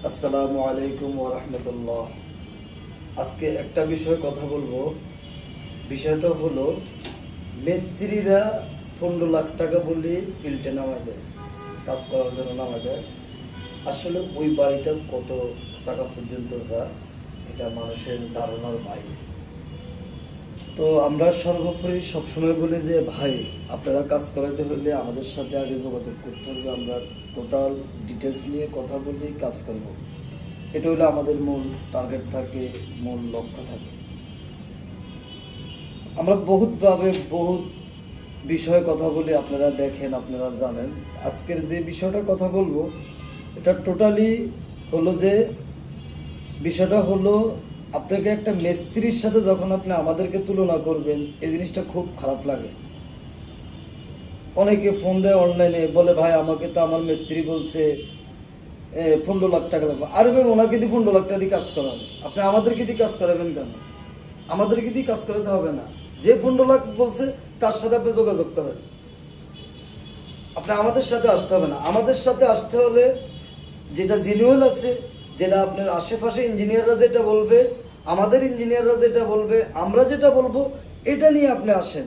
আসসালামু আলাইকুম ওয়া রাহমাতুল্লাহ। আজকে একটা বিষয়ে কথা বলবো। বিষয়টা হলো মিস্ত্রিরা 15 লাখ টাকা বলে ফিল্ডে নামায় দেয়, কাজ করার জন্য নামায় দেয়। আসলে ওই বাড়িটা কত টাকা পর্যন্ত যায় এটা মানুষের ধারণার বাইরে। তো আমরা সর্বোপরি সবসময় বলি যে ভাই, আপনারা কাজ করাতে হলে আমাদের সাথে আগে যোগাযোগ করতে হবে, আমরা টোটাল ডিটেলস নিয়ে কথা বলি, কাজ করব। এটা হলো আমাদের মূল টার্গেট থাকে, মূল লক্ষ্য থাকে। আমরা বহুত বিষয়ে কথা বলি, আপনারা দেখেন, আপনারা জানেন। আজকের যে বিষয়টা কথা বলবো এটা টোটালি হলো যে বিষয়টা হলো আপনাকে একটা মিস্ত্রির সাথে যখন আপনি আমাদেরকে তুলনা করবেন, এই জিনিসটা খুব খারাপ লাগে। অনেকে ফোন দেয় অনলাইনে, বলে ভাই আমাকে তো আমার মিস্ত্রি বলছে 15 লাখ টাকা লাগবে। আরে ভাই, ওনাকে দিয়ে 15 লাখ টাকা দিয়ে কাজ করাবেন, আপনি আমাদেরকে দিয়ে কাজ করাবেন কেন? আমাদেরকে দিয়ে কাজ করাতে হবে না। যে 15 লাখ বলছে তার সাথে আপনি যোগাযোগ করেন, আপনি আমাদের সাথে আসতে হবে না। আমাদের সাথে আসতে হলে যেটা জেনুইন আছে, যেটা আপনার আশেপাশে ইঞ্জিনিয়াররা যেটা বলবে, আমাদের ইঞ্জিনিয়াররা যেটা বলবে, আমরা যেটা বলবো, এটা নিয়ে আপনি আসেন,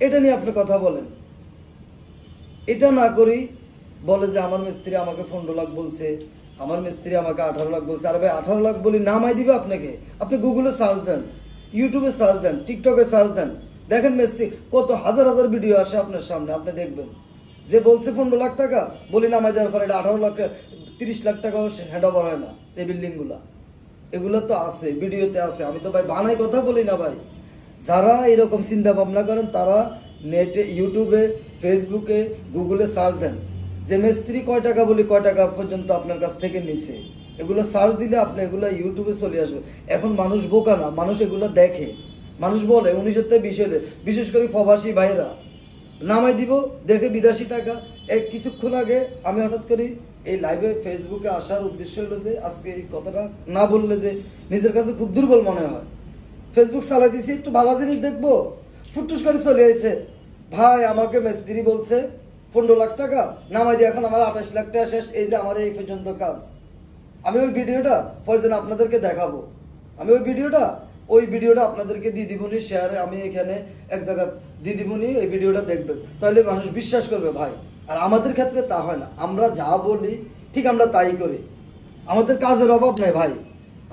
এটা নিয়ে আপনি কথা বলেন। এটা না করি বলে যে আমার মিস্ত্রি আমাকে 15 লাখ বলছে, আমার মিস্ত্রি আমাকে 18 লাখ বলছে। আর ভাই 18 লাখ বলি নামাই দিবে আপনাকে। আপনি গুগলে সার্চ দেন, ইউটিউবে সার্চ দেন, টিকটকে সার্চ দেন, দেখেন মিস্ত্রি কত হাজার হাজার ভিডিও আসে আপনার সামনে, আপনি দেখবেন। যে বলছে 15 লাখ টাকা বলি নামাই দেওয়ার পরে এটা 18 লাখ, 30 লাখ টাকাও হ্যান্ড ওভার হয় না। এই বিল্ডিংগুলা এগুলো তো আছে, ভিডিওতে আছে। আমি তো ভাই বানাই কথা বলি না ভাই। যারা এরকম চিন্তা ভাবনা করেন তারা নেটে, ইউটিউবে, ফেসবুকে, গুগলে সার্চ দেন যে মিস্ত্রি কয় টাকা বলি কয় টাকা পর্যন্ত আপনার কাছ থেকে নিছে। এগুলো সার্চ দিলে আপনি এগুলো ইউটিউবে চলে আসবে। এখন মানুষ বোকা না, মানুষ এগুলো দেখে, মানুষ বলে 1920 হলে, বিশেষ করে প্রবাসী ভাইরা নামাই দিব দেখে বিদেশি টাকা। কিছুক্ষণ আগে আমি হঠাৎ করে এই লাইভে ফেসবুকে আসার উদ্দেশ্য হলো যে আজকে এই কথাটা না বললে যে নিজের কাছে খুব দুর্বল মনে হয়। ফেসবুক চালাই দিয়েছি, একটু ভালো জিনিস দেখবো, ফুটুস করে চলে আসছে ভাই আমাকে মিস্ত্রি বলছে 15 লাখ টাকা নামাই দিয়ে এখন আমার 28 লাখ টাকা শেষ, এই যে আমার এই পর্যন্ত কাজ। আমি ওই ভিডিওটা প্রয়োজন আপনাদেরকে দেখাবো, আমি ওই ভিডিওটা আপনাদেরকে দিয়ে দিবনি শেয়ারে, আমি এখানে এক জায়গা দিয়ে দিবনি, এই ভিডিওটা দেখবেন, তাহলে মানুষ বিশ্বাস করবে ভাই। আর আমাদের ক্ষেত্রে তা হয় না, আমরা যা বলি ঠিক আমরা তাই করি, আমাদের কাজের অভাব নাই ভাই।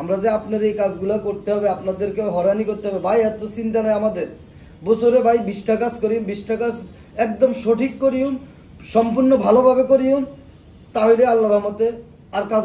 আমরা যে আপনার এই কাজগুলো করতে হবে, আপনাদেরকে হয়রানি করতে হবে ভাই, এত চিন্তা নেই আমাদের। বছরে ভাই 20টা কাজ করি, 20টা কাজ একদম সঠিক করিউন, সম্পূর্ণ ভালোভাবে করিউন, তাহলে আল্লাহর রহমতে আর কাজ